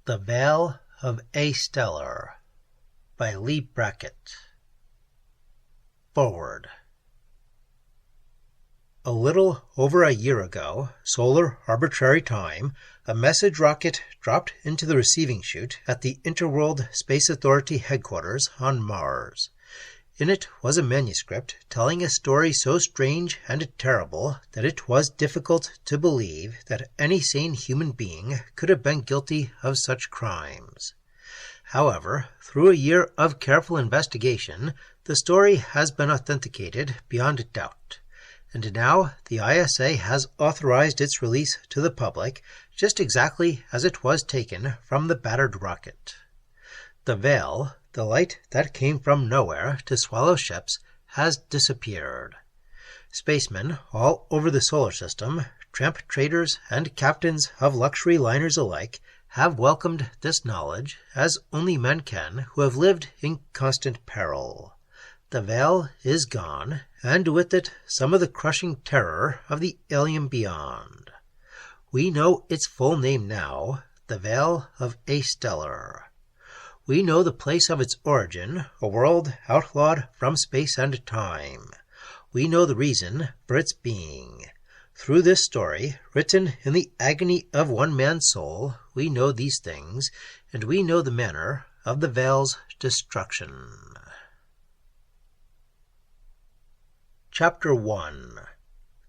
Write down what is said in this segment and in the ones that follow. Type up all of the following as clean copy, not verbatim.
The Vale of Astellar by Leigh Brackett. Foreword. A little over a year ago, solar arbitrary time, a message rocket dropped into the receiving chute at the Interworld Space Authority headquarters on Mars. In it was a manuscript telling a story so strange and terrible that it was difficult to believe that any sane human being could have been guilty of such crimes. However, through a year of careful investigation, the story has been authenticated beyond doubt, and now the ISA has authorized its release to the public just exactly as it was taken from the battered rocket. The veil, the light that came from nowhere to swallow ships, has disappeared. Spacemen all over the solar system, tramp traders and captains of luxury liners alike, have welcomed this knowledge as only men can who have lived in constant peril. The veil is gone, and with it some of the crushing terror of the alien beyond. We know its full name now, the Vale of Astellar. We know the place of its origin, a world outlawed from space and time. We know the reason for its being. Through this story, written in the agony of one man's soul, we know these things, and we know the manner of the Vale's destruction. Chapter 1.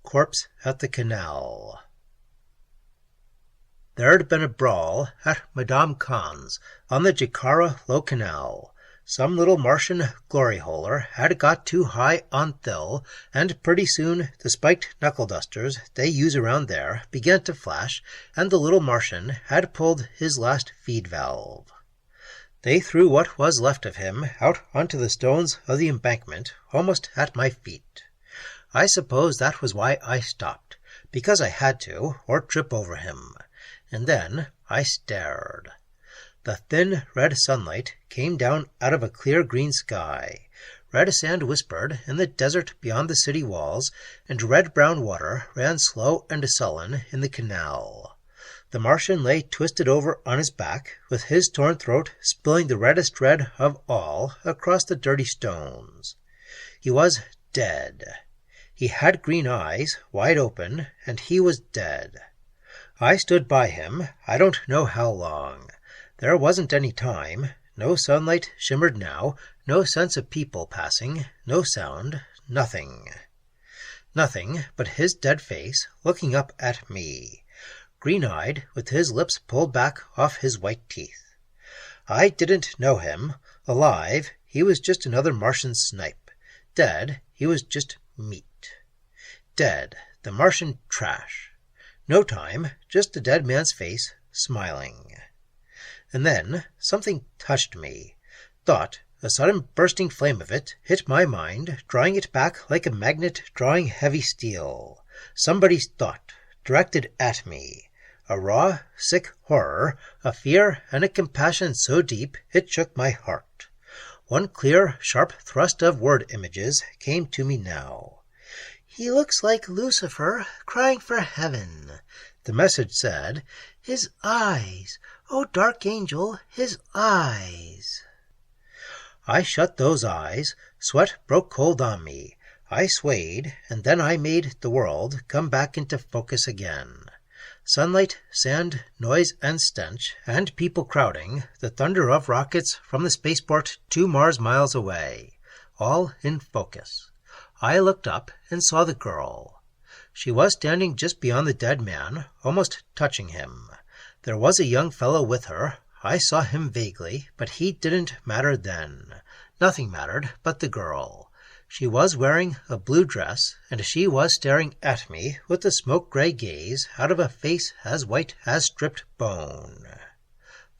Corpse at the Canal. There had been a brawl at Madame Khan's on the Jakara Low-Canal. Some little Martian glory-holer had got too high on Thill, and pretty soon the spiked knuckle-dusters they use around there began to flash, and the little Martian had pulled his last feed valve. They threw what was left of him out onto the stones of the embankment almost at my feet. I suppose that was why I stopped, because I had to, or trip over him. And then I stared. The thin red sunlight came down out of a clear green sky. Red sand whispered in the desert beyond the city walls, and red-brown water ran slow and sullen in the canal. The Martian lay twisted over on his back, with his torn throat spilling the reddest red of all across the dirty stones. He was dead. He had green eyes, wide open, and he was dead. I stood by him, I don't know how long. There wasn't any time. No sunlight shimmered now, no sense of people passing, no sound, nothing. Nothing but his dead face looking up at me, green-eyed, with his lips pulled back off his white teeth. I didn't know him. Alive, he was just another Martian snipe. Dead, he was just meat. Dead, the Martian trash. No time, just the dead man's face, smiling. And then something touched me. Thought, a sudden bursting flame of it, hit my mind, drawing it back like a magnet drawing heavy steel. Somebody's thought, directed at me. A raw, sick horror, a fear and a compassion so deep it shook my heart. One clear, sharp thrust of word images came to me now. "He looks like Lucifer crying for heaven," the message said. "His eyes, oh dark angel, his eyes." I shut those eyes. Sweat broke cold on me. I swayed, and then I made the world come back into focus again. Sunlight, sand, noise and stench, and people crowding, the thunder of rockets from the spaceport 2 Mars miles away, all in focus. I looked up and saw the girl. She was standing just beyond the dead man, almost touching him. There was a young fellow with her. I saw him vaguely, but he didn't matter then. Nothing mattered but the girl. She was wearing a blue dress, and she was staring at me with a smoke-gray gaze out of a face as white as stripped bone.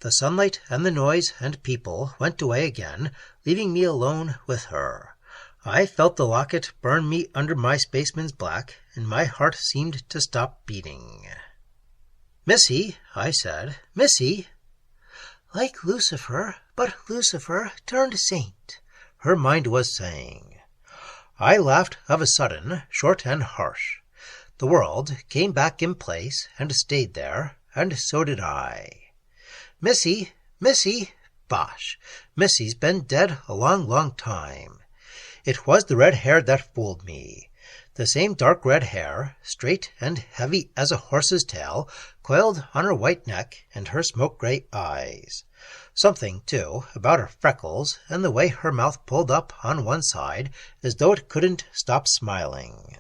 The sunlight and the noise and people went away again, leaving me alone with her. I felt the locket burn me under my spaceman's black, and my heart seemed to stop beating. "Missy," I said, "Missy." "Like Lucifer, but Lucifer turned saint," her mind was saying. I laughed of a sudden, short and harsh. The world came back in place and stayed there, and so did I. Missy, Missy! Bosh! Missy's been dead a long, long time. It was the red hair that fooled me. The same dark red hair, straight and heavy as a horse's tail, coiled on her white neck and her smoke-gray eyes. Something, too, about her freckles and the way her mouth pulled up on one side as though it couldn't stop smiling.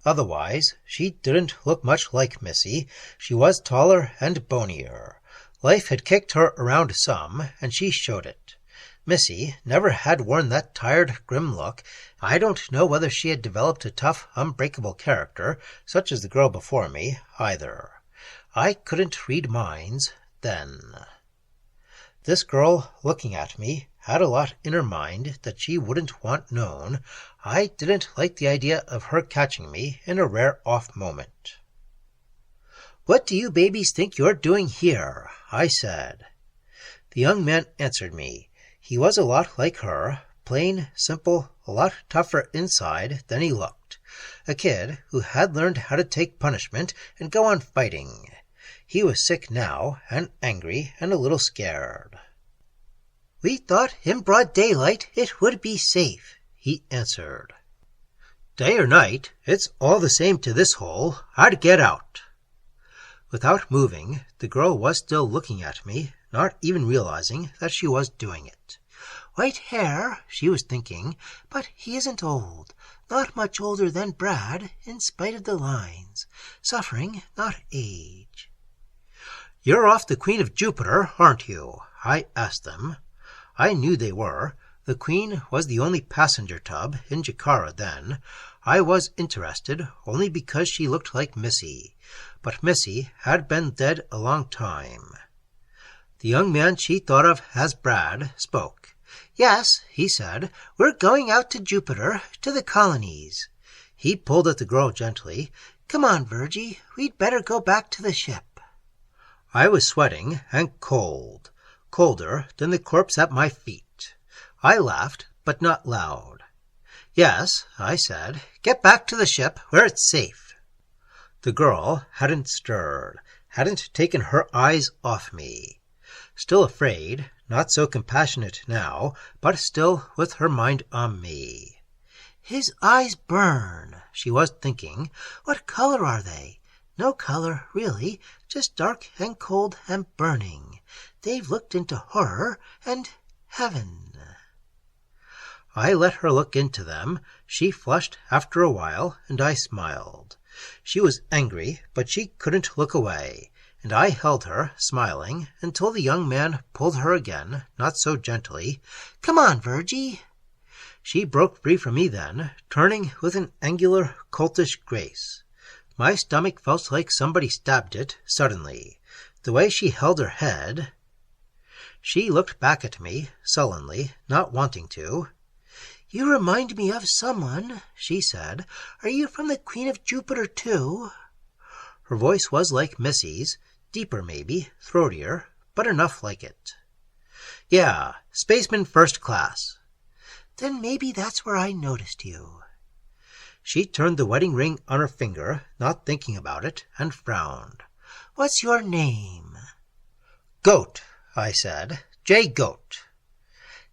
Otherwise, she didn't look much like Missy. She was taller and bonier. Life had kicked her around some, and she showed it. Missy never had worn that tired, grim look. I don't know whether she had developed a tough, unbreakable character, such as the girl before me, either. I couldn't read minds then. This girl, looking at me, had a lot in her mind that she wouldn't want known. I didn't like the idea of her catching me in a rare off moment. "What do you babies think you're doing here?" I said. The young man answered me. He was a lot like her, plain, simple, a lot tougher inside than he looked. A kid who had learned how to take punishment and go on fighting. He was sick now, and angry, and a little scared. "We thought in broad daylight it would be safe," he answered. "Day or night, it's all the same to this hole. I'd get out." Without moving, the girl was still looking at me, not even realizing that she was doing it. "White hair," she was thinking, "but he isn't old. Not much older than Brad, in spite of the lines. Suffering, not age." "You're off the Queen of Jupiter, aren't you?" I asked them. I knew they were. The Queen was the only passenger tub in Jikara then. I was interested only because she looked like Missy, but Missy had been dead a long time. The young man she thought of as Brad spoke. "Yes," he said, "we're going out to Jupiter, to the colonies." He pulled at the girl gently. "Come on, Virgie, we'd better go back to the ship." I was sweating and cold, colder than the corpse at my feet. I laughed, but not loud. "Yes," I said, "get back to the ship where it's safe." The girl hadn't stirred, hadn't taken her eyes off me. Still afraid, not so compassionate now, but still with her mind on me. "His eyes burn," she was thinking. "What color are they? No color, really, just dark and cold and burning. They've looked into horror and heaven." I let her look into them. She flushed after a while, and I smiled. She was angry, but she couldn't look away, and I held her, smiling, until the young man pulled her again, not so gently. "Come on, Virgie." She broke free from me then, turning with an angular, coltish grace. My stomach felt like somebody stabbed it suddenly. The way she held her head. She looked back at me, sullenly, not wanting to. "You remind me of someone," she said. "Are you from the Queen of Jupiter, too?" Her voice was like Missy's, deeper maybe, throatier, but enough like it. "Yeah, spaceman first class." "Then maybe that's where I noticed you." She turned the wedding ring on her finger, not thinking about it, and frowned. "What's your name?" "Goat," I said. "J. Goat."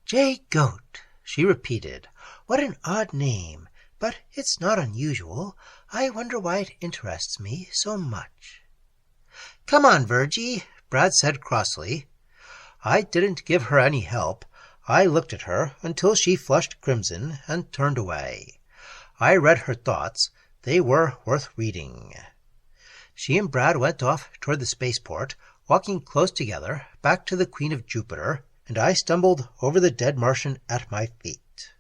"J. Goat," she repeated. "What an odd name, but it's not unusual. I wonder why it interests me so much." "Come on, Virgie," Brad said crossly. I didn't give her any help. I looked at her until she flushed crimson and turned away. I read her thoughts. They were worth reading. She and Brad went off toward the spaceport, walking close together back to the Queen of Jupiter, and I stumbled over the dead Martian at my feet.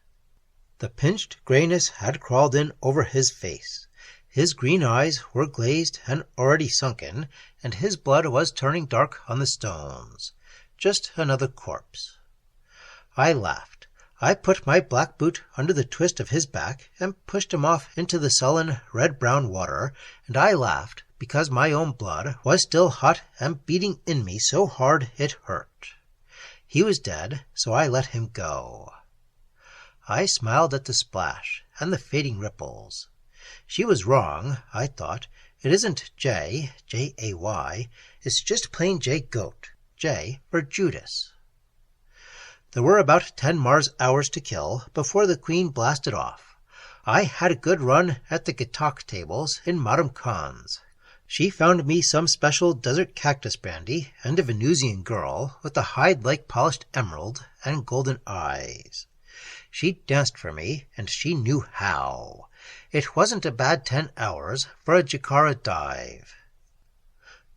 The pinched grayness had crawled in over his face. His green eyes were glazed and already sunken, and his blood was turning dark on the stones. Just another corpse. I laughed. I put my black boot under the twist of his back and pushed him off into the sullen, red-brown water, and I laughed because my own blood was still hot and beating in me so hard it hurt. He was dead, so I let him go. I smiled at the splash and the fading ripples. She was wrong, I thought. It isn't J, J-A-Y. It's just plain J. Goat. J for Judas. There were about 10 Mars hours to kill before the Queen blasted off. I had a good run at the Gatok tables in Madame Khan's. She found me some special desert cactus brandy and a Venusian girl with a hide like polished emerald and golden eyes. She danced for me, and she knew how. It wasn't a bad 10 hours for a Jakara dive.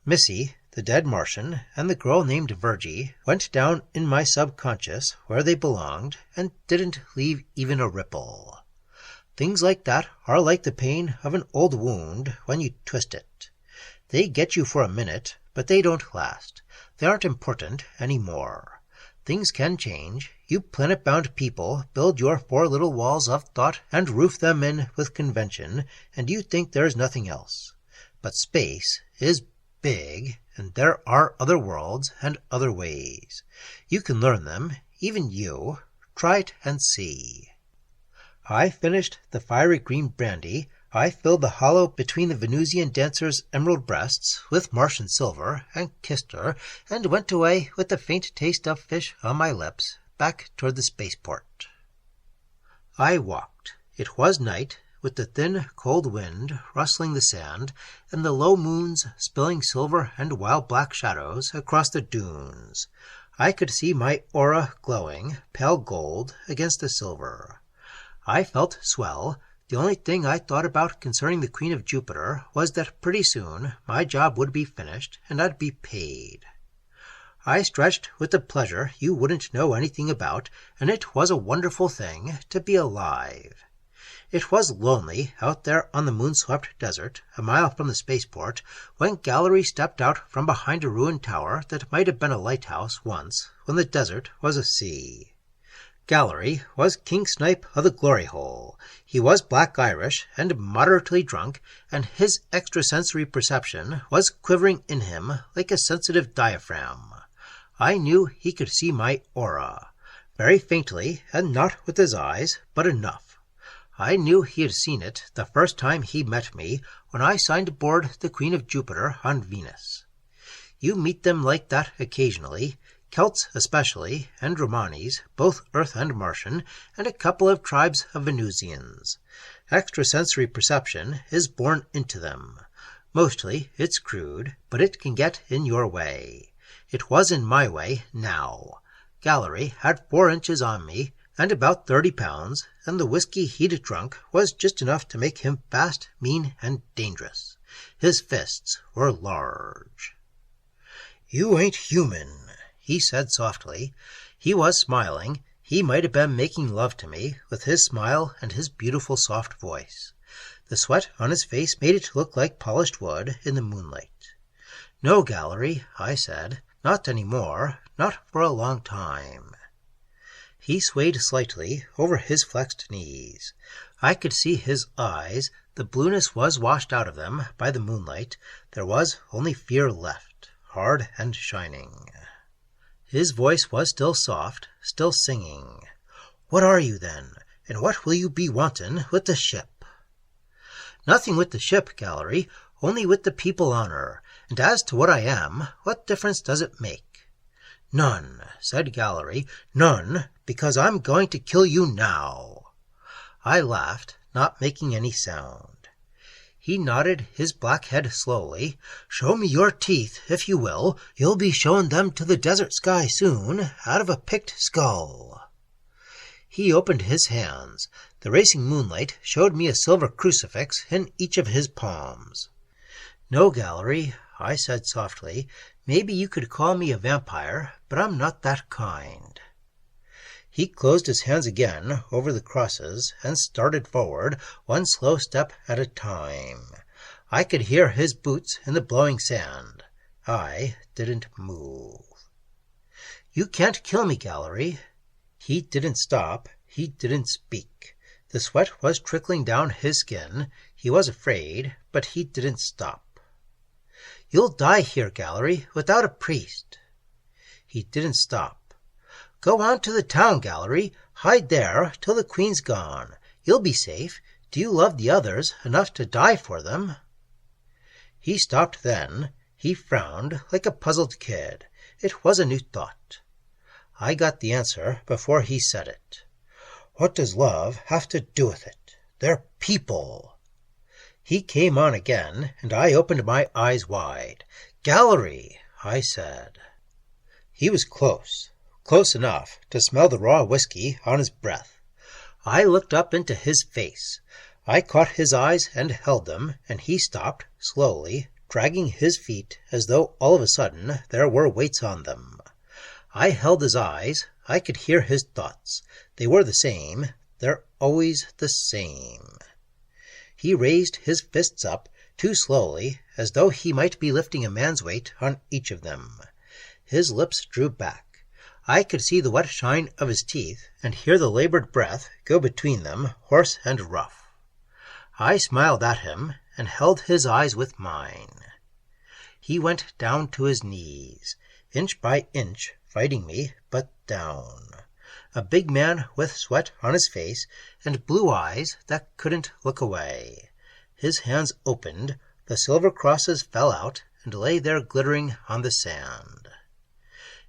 Missy, the dead Martian, and the girl named Virgie went down in my subconscious where they belonged and didn't leave even a ripple. Things like that are like the pain of an old wound when you twist it. They get you for a minute, but they don't last. They aren't important anymore. Things can change. You planet-bound people build your 4 little walls of thought and roof them in with convention, and you think there's nothing else. But space is big, and there are other worlds and other ways. You can learn them, even you. Try it and see. I finished the fiery green brandy. I filled the hollow between the Venusian dancer's emerald breasts with Martian silver and kissed her, and went away with the faint taste of fish on my lips, back toward the spaceport. I walked. It was night, with the thin, cold wind rustling the sand, and the low moons spilling silver and wild black shadows across the dunes. I could see my aura glowing, pale gold, against the silver. I felt swell. The only thing I thought about concerning the Queen of Jupiter was that pretty soon my job would be finished and I'd be paid. I stretched with the pleasure you wouldn't know anything about, and it was a wonderful thing to be alive. It was lonely out there on the moon-swept desert, a mile from the spaceport, when Gallery stepped out from behind a ruined tower that might have been a lighthouse once, when the desert was a sea. Gallery was King Snipe of the Glory Hole. He was black Irish and moderately drunk, and his extrasensory perception was quivering in him like a sensitive diaphragm. I knew he could see my aura, very faintly and not with his eyes, but enough. I knew he had seen it the first time he met me when I signed aboard the Queen of Jupiter on Venus. You meet them like that occasionally, Celts especially, and Romanis, both Earth and Martian, and a couple of tribes of Venusians. Extrasensory perception is born into them. Mostly it's crude, but it can get in your way. It was in my way now. Gallery had 4 inches on me, and about 30 pounds, and the whiskey he'd drunk was just enough to make him fast, mean, and dangerous. His fists were large. "You ain't human," he said softly. He was smiling. He might have been making love to me with his smile and his beautiful soft voice. The sweat on his face made it look like polished wood in the moonlight. "No, Gallery," I said. "Not any more. Not for a long time." He swayed slightly over his flexed knees. I could see his eyes. The blueness was washed out of them by the moonlight. There was only fear left, hard and shining. His voice was still soft, still singing. "What are you, then? And what will you be wantin' with the ship?" "Nothing with the ship, Gallery, only with the people on her. And as to what I am, what difference does it make?" "None," said Gallery, "none, because I'm going to kill you now." I laughed, not making any sound. He nodded his black head slowly. "Show me your teeth, if you will. You'll be showing them to the desert sky soon, out of a picked skull." He opened his hands. The racing moonlight showed me a silver crucifix in each of his palms. "No, Gallery," I said softly. "Maybe you could call me a vampire, but I'm not that kind." He closed his hands again over the crosses and started forward, one slow step at a time. I could hear his boots in the blowing sand. I didn't move. "You can't kill me, Gallery." He didn't stop. He didn't speak. The sweat was trickling down his skin. He was afraid, but he didn't stop. "You'll die here, Gallery, without a priest." He didn't stop. "Go on to the town, Gallery. Hide there till the Queen's gone. You'll be safe. Do you love the others enough to die for them?" He stopped then. He frowned like a puzzled kid. It was a new thought. I got the answer before he said it. What does love have to do with it? They're people. He came on again, and I opened my eyes wide. Gallery, I said. He was close enough to smell the raw whiskey on his breath. I looked up into his face. I caught his eyes and held them, and he stopped, slowly, dragging his feet as though all of a sudden there were weights on them. I held his eyes. I could hear his thoughts. They were the same. They're always the same. He raised his fists up, too slowly, as though he might be lifting a man's weight on each of them. His lips drew back. I could see the wet shine of his teeth and hear the labored breath go between them, hoarse and rough. I smiled at him and held his eyes with mine. He went down to his knees, inch by inch, fighting me, but down. A big man with sweat on his face and blue eyes that couldn't look away. His hands opened, the silver crosses fell out and lay there glittering on the sand.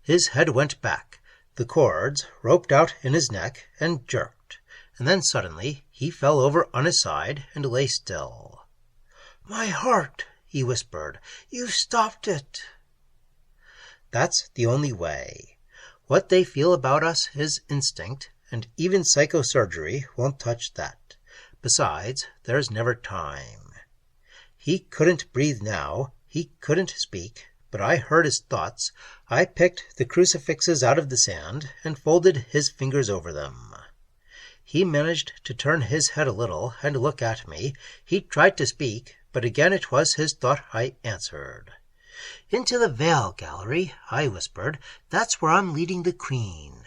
His head went back, the cords roped out in his neck and jerked, and then suddenly he fell over on his side and lay still. "My heart," he whispered, "you've stopped it." That's the only way. What they feel about us is instinct, and even psychosurgery won't touch that. Besides, there's never time. He couldn't breathe now, he couldn't speak, but I heard his thoughts. I picked the crucifixes out of the sand and folded his fingers over them. He managed to turn his head a little and look at me. He tried to speak, but again it was his thought I answered. "Into the vale gallery," I whispered. "That's where I'm leading the queen."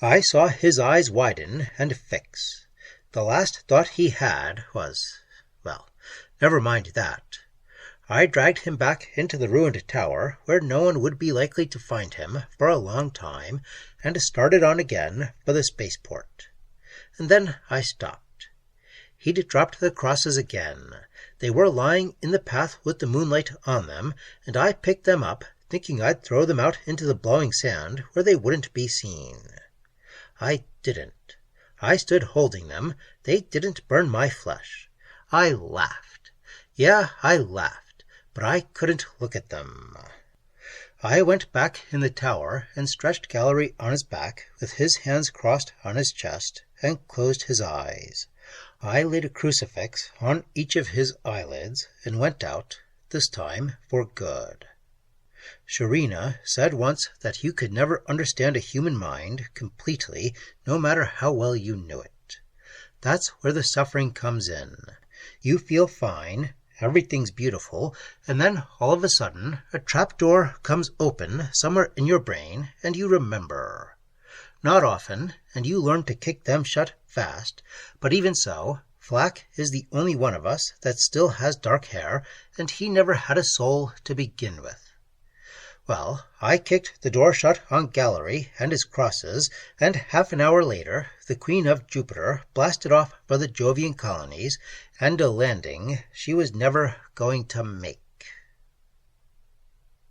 I saw his eyes widen and fix. The last thought he had was, well, never mind that. I dragged him back into the ruined tower, where no one would be likely to find him for a long time, and started on again for the spaceport. And then I stopped. He'd dropped the crosses again. They were lying in the path with the moonlight on them, and I picked them up, thinking I'd throw them out into the blowing sand where they wouldn't be seen. I didn't. I stood holding them. They didn't burn my flesh. I laughed. Yeah, I laughed. But I couldn't look at them. I went back in the tower and stretched Gallery on his back with his hands crossed on his chest and closed his eyes. I laid a crucifix on each of his eyelids and went out, this time for good. Sharina said once that you could never understand a human mind completely, no matter how well you knew it. That's where the suffering comes in. You feel fine, everything's beautiful, and then all of a sudden a trapdoor comes open somewhere in your brain and you remember. Not often, and you learn to kick them shut fast, but even so, Flack is the only one of us that still has dark hair, and he never had a soul to begin with. Well, I kicked the door shut on Gallery and his crosses, and half an hour later the Queen of Jupiter blasted off for the Jovian colonies, and a landing she was never going to make.